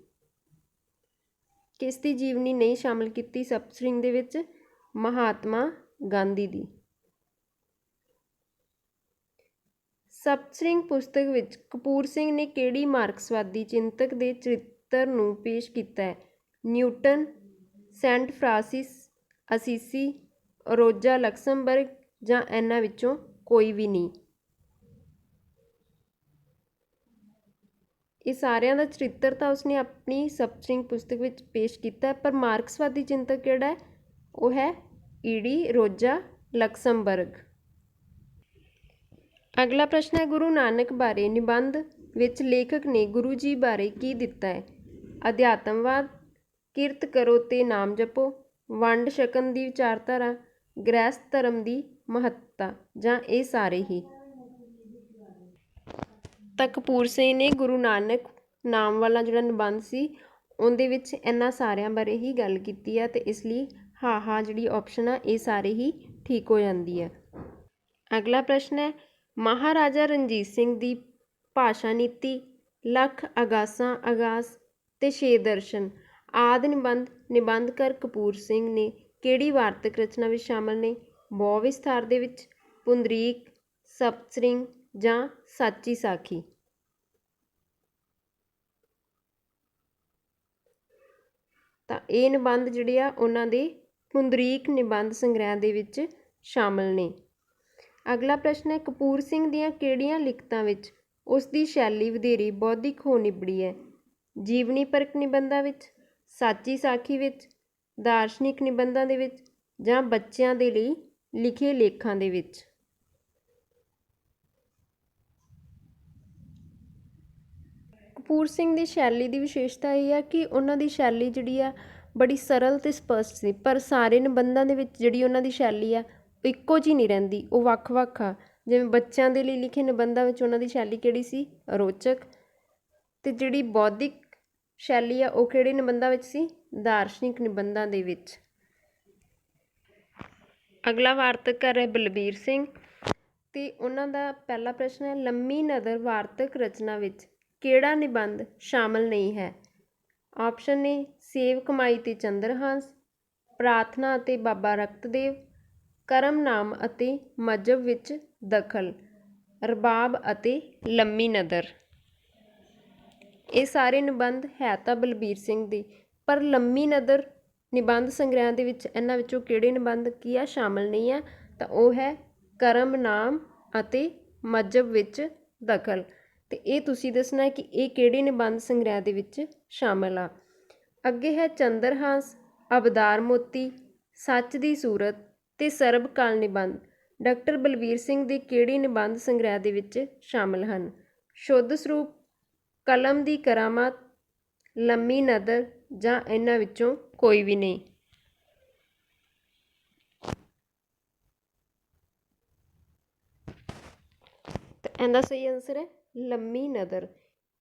ਕਿਸ ਦੀ ਜੀਵਨੀ ਨਹੀਂ ਸ਼ਾਮਲ ਕੀਤੀ ਸਪਤ ਸ੍ਰਿੰਗ ਦੇ ਵਿੱਚ? ਮਹਾਤਮਾ ਗਾਂਧੀ ਦੀ। ਸਪਤ ਸ੍ਰਿੰਗ ਪੁਸਤਕ ਵਿੱਚ ਕਪੂਰ ਸਿੰਘ ਨੇ ਕਿਹੜੀ ਮਾਰਕਸਵਾਦੀ ਚਿੰਤਕ ਦੇ ਚਰਿੱਤਰ ਨੂੰ ਪੇਸ਼ ਕੀਤਾ ਹੈ? ਨਿਊਟਨ, ਸੈਂਟ ਫਰਾਂਸਿਸ ਅਸੀਸੀ, ਰੋਜ਼ਾ ਲਕਸਮਬਰਗ ਜਾਂ ਇਹਨਾਂ ਵਿੱਚੋਂ ਕੋਈ ਵੀ ਨਹੀਂ। ਇਹ ਸਾਰਿਆਂ ਦਾ ਚਰਿੱਤਰ ਤਾਂ ਉਸਨੇ ਆਪਣੀ ਸਪਤ ਸ੍ਰਿੰਗ ਪੁਸਤਕ ਵਿੱਚ ਪੇਸ਼ ਕੀਤਾ, ਪਰ ਮਾਰਕਸਵਾਦੀ ਚਿੰਤਕ ਕਿਹੜਾ ਹੈ? ਉਹ ਹੈ ਈਡੀ ਰੋਜ਼ਾ ਲਕਸਮਬਰਗ। ਅਗਲਾ ਪ੍ਰਸ਼ਨ ਹੈ, ਗੁਰੂ ਨਾਨਕ ਬਾਰੇ ਨਿਬੰਧ ਵਿੱਚ ਲੇਖਕ ਨੇ ਗੁਰੂ ਜੀ ਬਾਰੇ ਕੀ ਦਿੱਤਾ ਹੈ? ਅਧਿਆਤਮਵਾਦ, ਕਿਰਤ ਕਰੋ ਤੇ ਨਾਮ ਜਪੋ, ਵੰਡ ਛਕਣ ਦੀ ਵਿਚਾਰਧਾਰਾ, ਗ੍ਰਹਿਸਥ ਧਰਮ ਦੀ ਮਹੱਤਤਾ ਜਾਂ ਇਹ ਸਾਰੇ ਹੀ? ਤਾਂ ਕਪੂਰ ਸਿੰਘ ਨੇ ਗੁਰੂ ਨਾਨਕ ਨਾਮ ਵਾਲਾ ਜਿਹੜਾ ਨਿਬੰਧ ਸੀ ਉਹਦੇ ਵਿੱਚ ਇਹਨਾਂ ਸਾਰਿਆਂ ਬਾਰੇ ਹੀ ਗੱਲ ਕੀਤੀ ਆ, ਤੇ ਇਸ ਲਈ ਹਾਂ ਜਿਹੜੀ ਆਪਸ਼ਨ ਆ ਇਹ ਸਾਰੇ ਹੀ ਠੀਕ ਹੋ ਜਾਂਦੀ ਹੈ। ਅਗਲਾ ਪ੍ਰਸ਼ਨ ਹੈ, ਮਹਾਰਾਜਾ ਰਣਜੀਤ ਸਿੰਘ ਦੀ ਭਾਸ਼ਾ ਨੀਤੀ, ਲੱਖ ਅਗਾਸਾਂ ਅਗਾਸ ਤੇ ਛੇ ਦਰਸ਼ਨ ਆਦਿ ਨਿਬੰਧਕਾਰ ਕਪੂਰ ਸਿੰਘ ਨੇ ਕਿਹੜੀ ਵਾਰਤਕ ਰਚਨਾ ਵਿੱਚ ਸ਼ਾਮਲ ਨੇ? ਬਹੁ ਵਿਸਥਾਰ ਦੇ ਵਿੱਚ, ਪੁੰਡਰੀਕ, ਸਪਤਸਿੰਗ ਜਾਂ ਸਾਚੀ ਸਾਖੀ। ਤਾਂ ਇਹ ਨਿਬੰਧ ਜਿਹੜੇ ਆ ਉਹਨਾਂ ਦੇ ਪੁੰਡਰੀਕ ਨਿਬੰਧ ਸੰਗ੍ਰਹਿ ਦੇ ਵਿੱਚ ਸ਼ਾਮਲ ਨੇ। ਅਗਲਾ ਪ੍ਰਸ਼ਨ ਹੈ, ਕਪੂਰ ਸਿੰਘ ਦੀਆਂ ਕਿਹੜੀਆਂ ਲਿਖਤਾਂ ਵਿੱਚ ਉਸ ਦੀ ਸ਼ੈਲੀ ਵਧੇਰੇ ਬੌਧਿਕ ਹੋ ਨਿਬੜੀ ਹੈ? ਜੀਵਨੀ ਪਰਕ ਨਿਬੰਧਾਂ ਵਿੱਚ, ਸਾਚੀ ਸਾਖੀ ਵਿੱਚ, ਦਾਰਸ਼ਨਿਕ ਨਿਬੰਧਾਂ ਦੇ ਵਿੱਚ ਜਾਂ ਬੱਚਿਆਂ ਦੇ ਲਈ ਲਿਖੇ ਲੇਖਾਂ ਦੇ ਵਿੱਚ। ਕਪੂਰ ਸਿੰਘ ਦੀ ਸ਼ੈਲੀ ਦੀ ਵਿਸ਼ੇਸ਼ਤਾ ਇਹ ਹੈ ਕਿ ਉਹਨਾਂ ਦੀ ਸ਼ੈਲੀ ਜਿਹੜੀ ਆ ਬੜੀ ਸਰਲ ਤੇ ਸਪਸ਼ਟ ਸੀ, ਪਰ ਸਾਰੇ ਨਿਬੰਧਾਂ ਦੇ ਵਿੱਚ ਜਿਹੜੀ ਉਹਨਾਂ ਦੀ ਸ਼ੈਲੀ ਆ ਉਹ ਇੱਕੋ ਜਿਹੀ ਨਹੀਂ ਰਹਿੰਦੀ, ਉਹ ਵੱਖ-ਵੱਖ ਆ। ਜਿਵੇਂ ਬੱਚਿਆਂ ਦੇ ਲਈ ਲਿਖੇ ਨਿਬੰਧਾਂ ਵਿੱਚ ਉਹਨਾਂ ਦੀ ਸ਼ੈਲੀ ਕਿਹੜੀ ਸੀ? ਰੋਚਕ। ਤੇ ਜਿਹੜੀ ਬੌਧਿਕ ਸ਼ੈਲੀ ਆ ਉਹ ਕਿਹੜੇ ਨਿਬੰਧਾਂ ਵਿੱਚ ਸੀ? ਦਾਰਸ਼ਨਿਕ ਨਿਬੰਧਾਂ ਦੇ ਵਿੱਚ। ਅਗਲਾ ਵਾਰਤਕਾਰ ਹੈ ਬਲਬੀਰ ਸਿੰਘ ਤੇ ਉਹਨਾਂ ਦਾ ਪਹਿਲਾ ਪ੍ਰਸ਼ਨ ਹੈ, ਲੰਮੀ ਨਦਰ ਵਾਰਤਕ ਰਚਨਾ ਵਿੱਚ ਕਿਹੜਾ ਨਿਬੰਧ ਸ਼ਾਮਲ ਨਹੀਂ ਹੈ? ਆਪਸ਼ਨ ਨੇ ਸੇਵ ਕਮਾਈ ਤੇ ਚੰਦਰਹਾਸ, ਪ੍ਰਾਰਥਨਾ ਅਤੇ ਬਾਬਾ ਰਕਤਦੇਵ, ਕਰਮ ਨਾਮ ਅਤੇ ਮਜ਼ਹਬ ਵਿੱਚ ਦਖਲ, ਰਬਾਬ ਅਤੇ ਲੰਮੀ ਨਦਰ। ਇਹ ਸਾਰੇ ਨਿਬੰਧ ਹੈ ਤਾਂ ਬਲਬੀਰ ਸਿੰਘ ਦੇ, ਪਰ ਲੰਮੀ ਨਦਰ ਨਿਬੰਧ ਸੰਗ੍ਰਹਿ ਦੇ ਵਿੱਚ ਇਹਨਾਂ ਵਿੱਚੋਂ ਕਿਹੜੇ ਨਿਬੰਧ ਕੀ ਆ ਸ਼ਾਮਲ ਨਹੀਂ ਆ? ਤਾਂ ਉਹ ਹੈ ਕਰਮ ਨਾਮ ਅਤੇ ਮਜ਼ਹਬ ਵਿੱਚ ਦਖਲ। ਤੇ ਇਹ ਤੁਸੀਂ ਦੱਸਣਾ ਹੈ ਕਿ ਇਹ ਕਿਹੜੇ ਨਿਬੰਧ ਸੰਗ੍ਰਹਿ ਦੇ ਵਿੱਚ ਸ਼ਾਮਲ ਆ। ਅੱਗੇ ਹੈ ਚੰਦਰਹਾਸ, ਅਬਦਾਰ ਮੋਤੀ, ਸੱਚ ਦੀ ਸੂਰਤ ਤੇ ਸਰਬਕਾਲ ਨਿਬੰਧ ਡਾਕਟਰ ਬਲਬੀਰ ਸਿੰਘ ਦੇ ਕਿਹੜੇ ਨਿਬੰਧ ਸੰਗ੍ਰਹਿ ਦੇ ਵਿੱਚ ਸ਼ਾਮਲ ਹਨ? ਸ਼ੁੱਧ ਸਰੂਪ, ਕਲਮ ਦੀ ਕਰਾਮਾਤ, ਲੰਮੀ ਨਦਰ ਜਾਂ ਇਹਨਾਂ ਵਿੱਚੋਂ ਕੋਈ ਵੀ ਨਹੀਂ। ਤਾਂ ਇਹਦਾ ਸਹੀ ਆਨਸਰ ਹੈ ਲੰਮੀ ਨਦਰ।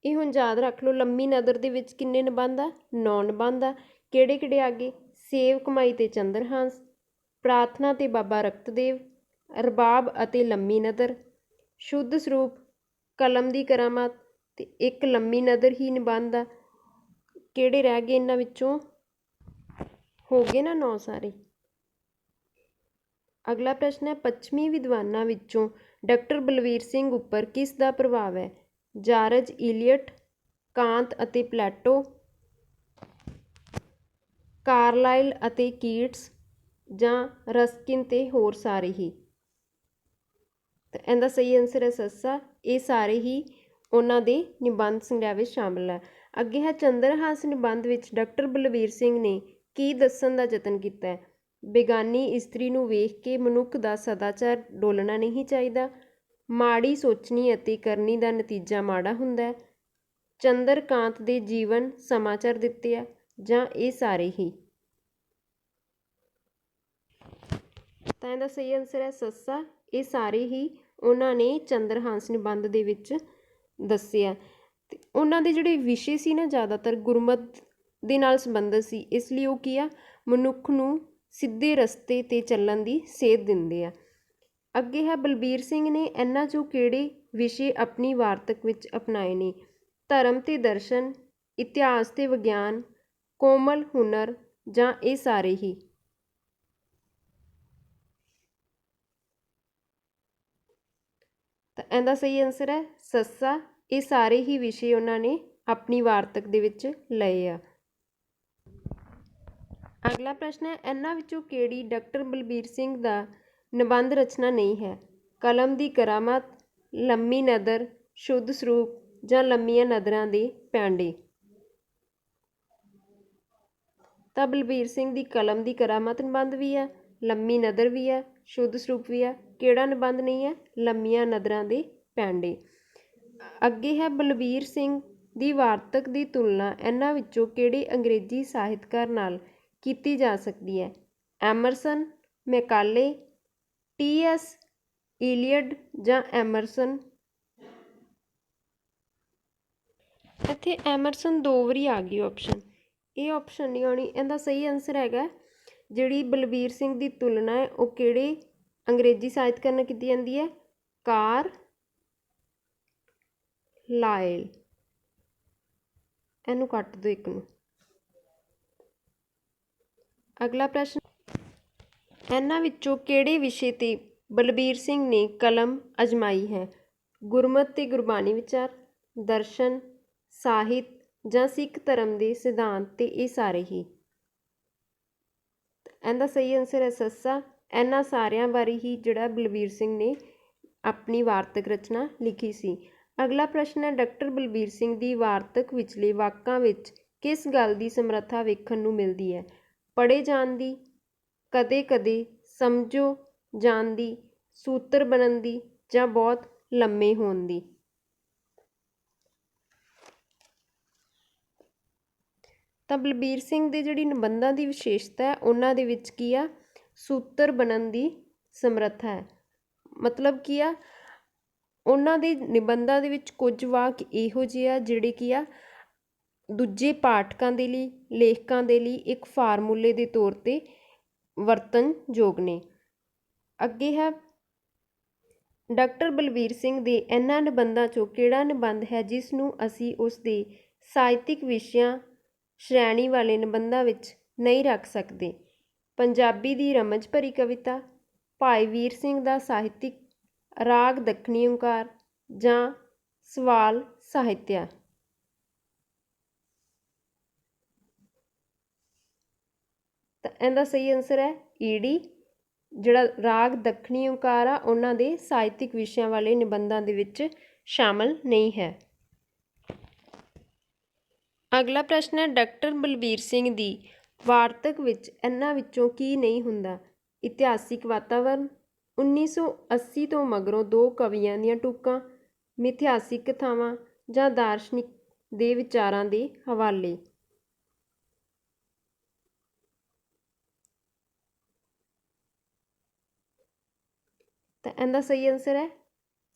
ਇਹ ਹੁਣ ਯਾਦ ਰੱਖ ਲਓ, ਲੰਮੀ ਨਦਰ ਦੇ ਵਿੱਚ ਕਿੰਨੇ ਨਿਬੰਧ ਆ? 9 ਨਿਬੰਧ ਆ। ਕਿਹੜੇ ਕਿਹੜੇ ਆਗੇ? ਸੇਵ ਕਮਾਈ ਤੇ ਚੰਦਰਹਾਸ, ਪ੍ਰਾਰਥਨਾ ਤੇ ਬਾਬਾ ਰਕਤਦੇਵ, ਰਬਾਬ ਅਤੇ ਲੰਮੀ ਨਦਰ, ਸ਼ੁੱਧ ਸਰੂਪ, ਕਲਮ ਦੀ ਕਰਾਮਾਤ ਤੇ ਇੱਕ ਲੰਮੀ ਨਦਰ ਹੀ ਨਿਬੰਧ ਆ। ਕਿਹੜੇ ਰਹਿ ਗਏ ਇਹਨਾਂ ਵਿੱਚੋਂ? ਹੋ ਗਏ ਨਾ 9 ਸਾਰੇ। ਅਗਲਾ ਪ੍ਰਸ਼ਨ ਹੈ, ਪੱਛਮੀ ਵਿਦਵਾਨਾਂ ਵਿੱਚੋਂ ਡਾਕਟਰ ਬਲਬੀਰ ਸਿੰਘ ਉੱਪਰ ਕਿਸ ਦਾ ਪ੍ਰਭਾਵ ਹੈ? ਜਾਰਜ ਇਲੀਅਟ, ਕਾਂਤ ਅਤੇ ਪਲੈਟੋ, ਕਾਰਲਾਈਲ ਅਤੇ ਕੀਟਸ ਜਾਂ ਰਸਕਿਨ ਤੇ ਹੋਰ ਸਾਰੇ ਹੀ। ਤਾਂ ਇਹਦਾ ਸਹੀ ਆਨਸਰ ਹੈ ਸੱਸਾ, ਇਹ ਸਾਰੇ ਹੀ ਉਹਨਾਂ ਦੇ ਨਿਬੰਧ ਸੰਗ੍ਰਹਿ ਵਿੱਚ ਸ਼ਾਮਲ ਹੈ। ਅੱਗੇ ਹੈ ਚੰਦਰਹਾਸ ਨਿਬੰਧ ਵਿੱਚ ਡਾਕਟਰ ਬਲਬੀਰ ਸਿੰਘ ਨੇ ਕੀ ਦੱਸਣ ਦਾ ਯਤਨ ਕੀਤਾ ਹੈ? ਬੇਗਾਨੀ ਇਸਤਰੀ ਨੂੰ ਵੇਖ ਕੇ ਮਨੁੱਖ ਦਾ ਸਦਾਚਾਰ ਡੋਲਣਾ ਨਹੀਂ ਚਾਹੀਦਾ, ਮਾੜੀ ਸੋਚਣੀ ਅਤੇ ਕਰਨੀ ਦਾ ਨਤੀਜਾ ਮਾੜਾ ਹੁੰਦਾ ਹੈ, ਚੰਦਰਕਾਂਤ ਦੇ ਜੀਵਨ ਸਮਾਚਾਰ ਦਿੱਤੇ ਆ ਜਾਂ ਇਹ ਸਾਰੇ ਹੀ। ਤਾਂ ਇਹਦਾ ਸਹੀ ਆਨਸਰ ਹੈ ਸੱਸਾ, ਇਹ ਸਾਰੇ ਹੀ ਉਹਨਾਂ ਨੇ ਚੰਦਰਹਾਸ ਨਿਬੰਧ ਦੇ ਵਿੱਚ ਦੱਸਿਆ। ਤੇ ਉਹਨਾਂ ਦੇ ਜਿਹੜੇ ਵਿਸ਼ੇ ਸੀ ਨਾ ਜ਼ਿਆਦਾਤਰ ਗੁਰਮਤ ਦੇ ਨਾਲ ਸੰਬੰਧਿਤ ਸੀ, ਇਸ ਲਈ ਉਹ ਕੀ ਆ ਮਨੁੱਖ ਨੂੰ ਸਿੱਧੇ ਰਸਤੇ 'ਤੇ ਚੱਲਣ ਦੀ ਸੇਧ ਦਿੰਦੇ ਆ। ਅੱਗੇ ਹੈ ਬਲਬੀਰ ਸਿੰਘ ਨੇ ਇਹਨਾਂ 'ਚੋਂ ਕਿਹੜੇ ਵਿਸ਼ੇ ਆਪਣੀ ਵਾਰਤਕ ਵਿੱਚ ਅਪਣਾਏ ਨੇ? ਧਰਮ ਤੇ ਦਰਸ਼ਨ, ਇਤਿਹਾਸ ਤੇ ਵਿਗਿਆਨ, ਕੋਮਲ ਹੁਨਰ ਜਾਂ ਇਹ ਸਾਰੇ ਹੀ। ਤਾਂ ਇਹਦਾ ਸਹੀ ਆਨਸਰ ਹੈ ਸੱਸਾ, ਇਹ ਸਾਰੇ ਹੀ ਵਿਸ਼ੇ ਉਹਨਾਂ ਨੇ ਆਪਣੀ ਵਾਰਤਕ ਦੇ ਵਿੱਚ ਲਏ ਆ। ਅਗਲਾ ਪ੍ਰਸ਼ਨ ਹੈ, ਇਹਨਾਂ ਵਿੱਚੋਂ ਕਿਹੜੀ ਡਾਕਟਰ ਬਲਬੀਰ ਸਿੰਘ ਦਾ ਨਿਬੰਧ ਰਚਨਾ ਨਹੀਂ ਹੈ? ਕਲਮ ਦੀ ਕਰਾਮਾਤ, ਲੰਮੀ ਨਦਰ, ਸ਼ੁੱਧ ਸਰੂਪ ਜਾਂ ਲੰਮੀਆਂ ਨਦਰਾਂ ਦੇ ਪੈਂਡੇ। ਤਾਂ ਬਲਬੀਰ ਸਿੰਘ ਦੀ ਕਲਮ ਦੀ ਕਰਾਮਾਤ ਨਿਬੰਧ ਵੀ ਆ, ਲੰਮੀ ਨਦਰ ਵੀ ਆ, ਸ਼ੁੱਧ ਸਰੂਪ ਵੀ ਆ। ਕਿਹੜਾ ਨਿਬੰਧ ਨਹੀਂ ਹੈ? ਲੰਮੀਆਂ ਨਦਰਾਂ ਦੇ ਪੈਂਡੇ। ਅੱਗੇ ਹੈ ਬਲਬੀਰ ਸਿੰਘ ਦੀ ਵਾਰਤਕ ਦੀ ਤੁਲਨਾ ਇਹਨਾਂ ਵਿੱਚੋਂ ਕਿਹੜੇ ਅੰਗਰੇਜ਼ੀ ਸਾਹਿਤਕਾਰ ਨਾਲ ਕੀਤੀ ਜਾ ਸਕਦੀ ਹੈ? ਐਮਰਸਨ, ਮੈਕਾਲੇ, ਟੀ.ਐਸ. ਇਲੀਅਟ ਜਾਂ ਐਮਰਸਨ। ਇੱਥੇ ਐਮਰਸਨ 2 ਵਾਰੀ ਆ ਗਈ ਆਪਸ਼ਨ, ਇਹ ਆਪਸ਼ਨ ਨਹੀਂ ਆਉਣੀ। ਇਹਦਾ ਸਹੀ ਆਨਸਰ ਹੈਗਾ ਜਿਹੜੀ ਬਲਬੀਰ ਸਿੰਘ ਦੀ ਤੁਲਨਾ ਹੈ ਉਹ ਕਿਹੜੇ ਅੰਗਰੇਜ਼ੀ ਸਾਹਿਤਕਰਨ ਕੀਤੀ ਜਾਂਦੀ ਹੈ ਕਾਰਲਾਈਲ। ਇਹਨੂੰ ਕੱਟ ਦਿਓ ਇੱਕ ਨੂੰ। ਅਗਲਾ ਪ੍ਰਸ਼ਨ, ਇਹਨਾਂ ਵਿੱਚੋਂ ਕਿਹੜੇ ਵਿਸ਼ੇ ਤੇ ਬਲਬੀਰ ਸਿੰਘ ਨੇ ਕਲਮ ਅਜਮਾਈ ਹੈ? ਗੁਰਮਤਿ ਤੇ ਗੁਰਬਾਣੀ ਵਿਚਾਰ, ਦਰਸ਼ਨ, ਸਾਹਿਤ ਜਾਂ ਸਿੱਖ ਧਰਮ ਦੇ ਸਿਧਾਂਤ ਤੇ ਇਹ ਸਾਰੇ ਹੀ। ਇਹਦਾ ਸਹੀ ਆਨਸਰ ਹੈ ਸੱਸਾ। ਇਹਨਾਂ ਸਾਰਿਆਂ ਬਾਰੇ ਹੀ ਜਿਹੜਾ ਬਲਬੀਰ ਸਿੰਘ ਨੇ ਆਪਣੀ ਵਾਰਤਕ ਰਚਨਾ ਲਿਖੀ ਸੀ। ਅਗਲਾ ਪ੍ਰਸ਼ਨ ਹੈ, ਡਾਕਟਰ ਬਲਬੀਰ ਸਿੰਘ ਦੀ ਵਾਰਤਕ ਵਿਚਲੇ ਵਾਕਾਂ ਵਿੱਚ ਕਿਸ ਗੱਲ ਦੀ ਸਮਰੱਥਾ ਵੇਖਣ ਨੂੰ ਮਿਲਦੀ ਹੈ? ਪੜ੍ਹੇ ਜਾਣ ਦੀ, ਕਦੇ ਕਦੇ ਸਮਝੋ ਜਾਣ ਦੀ, ਸੂਤਰ ਬਣਨ ਦੀ ਜਾਂ ਬਹੁਤ ਲੰਮੇ ਹੋਣ ਦੀ। ਤਾਂ ਬਲਬੀਰ ਸਿੰਘ ਦੇ ਜਿਹੜੀ ਨਿਬੰਧਾਂ ਦੀ ਵਿਸ਼ੇਸ਼ਤਾ ਹੈ ਉਹਨਾਂ ਦੇ ਵਿੱਚ ਕੀ ਆ? ਸੂਤਰ ਬਣਨ ਦੀ ਸਮਰੱਥਾ ਹੈ। ਮਤਲਬ ਕੀ ਆ? ਉਹਨਾਂ ਦੇ ਨਿਬੰਧਾਂ ਦੇ ਵਿੱਚ ਕੁਝ ਵਾਕ ਇਹੋ ਜਿਹੇ ਆ ਜਿਹੜੇ ਕੀ ਆ ਦੂਜੇ ਪਾਠਕਾਂ ਦੇ ਲਈ, ਲੇਖਕਾਂ ਦੇ ਲਈ ਇੱਕ ਫਾਰਮੂਲੇ ਦੇ ਤੌਰ 'ਤੇ ਵਰਤਣਯੋਗ ਨੇ। ਅੱਗੇ ਹੈ, ਡਾਕਟਰ ਬਲਬੀਰ ਸਿੰਘ ਦੇ ਇਹਨਾਂ ਨਿਬੰਧਾਂ 'ਚੋਂ ਕਿਹੜਾ ਨਿਬੰਧ ਹੈ ਜਿਸ ਨੂੰ ਅਸੀਂ ਉਸ ਦੇ ਸਾਹਿਤਿਕ ਵਿਸ਼ਿਆਂ ਸ਼੍ਰੇਣੀ ਵਾਲੇ ਨਿਬੰਧਾਂ ਵਿੱਚ ਨਹੀਂ ਰੱਖ ਸਕਦੇ? ਪੰਜਾਬੀ ਦੀ ਰਮਜ ਭਰੀ ਕਵਿਤਾ, ਭਾਈ ਵੀਰ ਸਿੰਘ ਦਾ ਸਾਹਿਤਿਕ ਰਾਗ ਦੱਖਣੀ ਓਂਕਾਰ ਜਾਂ ਸਵਾਲ ਸਾਹਿਤਿਆ। ਤਾਂ ਇਹਦਾ ਸਹੀ ਆਨਸਰ ਹੈ ਈੜੀ। ਜਿਹੜਾ ਰਾਗ ਦੱਖਣੀ ਓਂਕਾਰ ਆ ਉਹਨਾਂ ਦੇ ਸਾਹਿਤਿਕ ਵਿਸ਼ਿਆਂ ਵਾਲੇ ਨਿਬੰਧਾਂ ਦੇ ਵਿੱਚ ਸ਼ਾਮਲ ਨਹੀਂ ਹੈ। ਅਗਲਾ ਪ੍ਰਸ਼ਨ ਹੈ, ਡਾਕਟਰ ਬਲਬੀਰ ਸਿੰਘ ਦੀ ਵਾਰਤਕ ਵਿੱਚ ਇਹਨਾਂ ਵਿੱਚੋਂ ਕੀ ਨਹੀਂ ਹੁੰਦਾ? ਇਤਿਹਾਸਿਕ ਵਾਤਾਵਰਨ, 1980 ਤੋਂ ਮਗਰੋਂ ਦੋ ਕਵੀਆਂ ਦੀਆਂ ਟੂਕਾਂ, ਮਿਥਿਹਾਸਿਕ ਕਥਾਵਾਂ ਜਾਂ ਦਾਰਸ਼ਨਿਕ ਦੇ ਵਿਚਾਰਾਂ ਦੇ ਹਵਾਲੇ। ਤਾਂ ਇਹਦਾ ਸਹੀ ਆਨਸਰ ਹੈ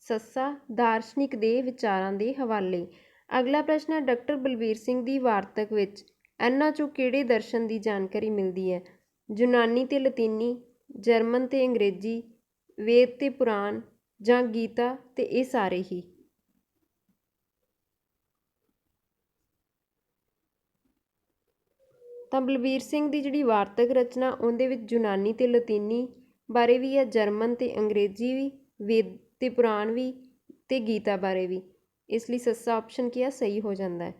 ਸੱਸਾ, ਦਾਰਸ਼ਨਿਕ ਦੇ ਵਿਚਾਰਾਂ ਦੇ ਹਵਾਲੇ। ਅਗਲਾ ਪ੍ਰਸ਼ਨ ਹੈ, ਡਾਕਟਰ ਬਲਬੀਰ ਸਿੰਘ ਦੀ ਵਾਰਤਕ ਵਿੱਚ ਇਹਨਾਂ 'ਚੋਂ ਕਿਹੜੇ ਦਰਸ਼ਨ ਦੀ ਜਾਣਕਾਰੀ ਮਿਲਦੀ ਹੈ? ਯੂਨਾਨੀ ਤੇ ਲਤੀਨੀ, ਜਰਮਨ ਤੇ ਅੰਗਰੇਜ਼ੀ, ਵੇਦ ਤੇ ਪੁਰਾਣ ਜਾਂ ਗੀਤਾ ਤੇ ਇਹ ਸਾਰੇ ਹੀ। ਤਾਂ ਬਲਬੀਰ ਸਿੰਘ ਦੀ ਜਿਹੜੀ ਵਾਰਤਕ ਰਚਨਾ ਉਹਦੇ ਵਿੱਚ ਯੂਨਾਨੀ ਤੇ ਲਤੀਨੀ ਬਾਰੇ ਵੀ ਹੈ, ਜਰਮਨ ਤੇ ਅੰਗਰੇਜ਼ੀ ਵੀ, ਵੇਦ ਤੇ ਪੁਰਾਣ ਵੀ ਤੇ ਗੀਤਾ ਬਾਰੇ ਵੀ। ਇਸ ਲਈ ਸੱਸਾ ਆਪਸ਼ਨ ਕੀ ਆ ਸਹੀ ਹੋ ਜਾਂਦਾ ਹੈ।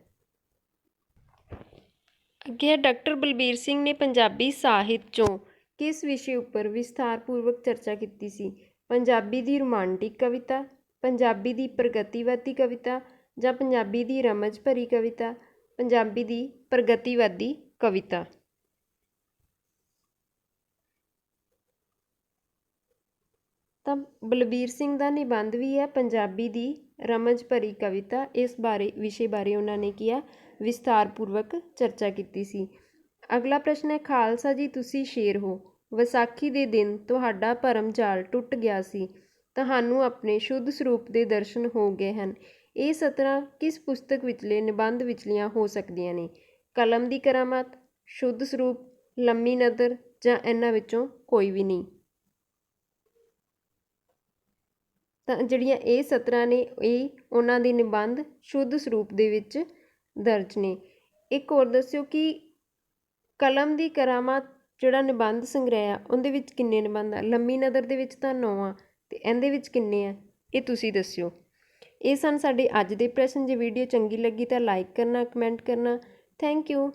ਅੱਗੇ ਹੈ, ਡਾਕਟਰ ਬਲਬੀਰ ਸਿੰਘ ਨੇ ਪੰਜਾਬੀ ਸਾਹਿਤ 'ਚੋਂ ਕਿਸ ਵਿਸ਼ੇ ਉੱਪਰ ਵਿਸਥਾਰਪੂਰਵਕ ਚਰਚਾ ਕੀਤੀ ਸੀ? ਪੰਜਾਬੀ ਦੀ ਰੋਮਾਂਟਿਕ ਕਵਿਤਾ, ਪੰਜਾਬੀ ਦੀ ਪ੍ਰਗਤੀਵਾਦੀ ਕਵਿਤਾ ਜਾਂ ਪੰਜਾਬੀ ਦੀ ਰਮਜ ਭਰੀ ਕਵਿਤਾ, ਪੰਜਾਬੀ ਦੀ ਪ੍ਰਗਤੀਵਾਦੀ ਕਵਿਤਾ। ਤਾਂ ਬਲਬੀਰ ਸਿੰਘ ਦਾ ਨਿਬੰਧ ਵੀ ਹੈ ਪੰਜਾਬੀ ਦੀ ਰਮਜ ਭਰੀ ਕਵਿਤਾ। ਇਸ ਵਿਸ਼ੇ ਬਾਰੇ ਉਹਨਾਂ ਨੇ ਕੀ ਆ ਵਿਸਥਾਰਪੂਰਵਕ ਚਰਚਾ ਕੀਤੀ ਸੀ। ਅਗਲਾ ਪ੍ਰਸ਼ਨ ਹੈ, ਖਾਲਸਾ ਜੀ ਤੁਸੀਂ ਸ਼ੇਰ ਹੋ, ਵਿਸਾਖੀ ਦੇ ਦਿਨ ਤੁਹਾਡਾ ਭਰਮ ਜਾਲ ਟੁੱਟ ਗਿਆ ਸੀ, ਤੁਹਾਨੂੰ ਆਪਣੇ ਸ਼ੁੱਧ ਸਰੂਪ ਦੇ ਦਰਸ਼ਨ ਹੋ ਗਏ ਹਨ। ਇਹ ਸਤਰਾਂ ਕਿਸ ਪੁਸਤਕ ਵਿਚਲੇ ਨਿਬੰਧ ਵਿਚਲੀਆਂ ਹੋ ਸਕਦੀਆਂ ਨੇ? ਕਲਮ ਦੀ ਕਰਾਮਾਤ, ਸ਼ੁੱਧ ਸਰੂਪ, ਲੰਮੀ ਨਜ਼ਰ ਜਾਂ ਇਹਨਾਂ ਵਿੱਚੋਂ ਕੋਈ ਵੀ ਨਹੀਂ। ਤਾਂ ਜਿਹੜੀਆਂ ਇਹ ਸਤਰਾਂ ਨੇ ਇਹ ਉਹਨਾਂ ਦੇ ਨਿਬੰਧ ਸ਼ੁੱਧ ਸਰੂਪ ਦੇ ਵਿੱਚ ਦਰਜ ਨੇ। ਇੱਕ ਹੋਰ ਦੱਸਿਓ ਕਿ ਕਲਮ ਦੀ ਕਰਾਮਾਤ ਜਿਹੜਾ ਨਿਬੰਧ ਸੰਗ੍ਰਹਿ ਆ ਉਹਦੇ ਵਿੱਚ ਕਿੰਨੇ ਨਿਬੰਧ ਆ? ਲੰਮੀ ਨਜ਼ਰ ਦੇ ਵਿੱਚ ਤਾਂ 9 ਆ ਤੇ ਇਹਦੇ ਵਿੱਚ ਕਿੰਨੇ ਆ ਇਹ ਤੁਸੀਂ ਦੱਸਿਓ। ਇਹ ਸਨ ਸਾਡੇ ਅੱਜ ਦੇ ਪ੍ਰਸ਼ਨ। ਜੇ ਵੀਡੀਓ ਚੰਗੀ ਲੱਗੀ ਤਾਂ ਲਾਈਕ ਕਰਨਾ, ਕਮੈਂਟ ਕਰਨਾ। Thank you.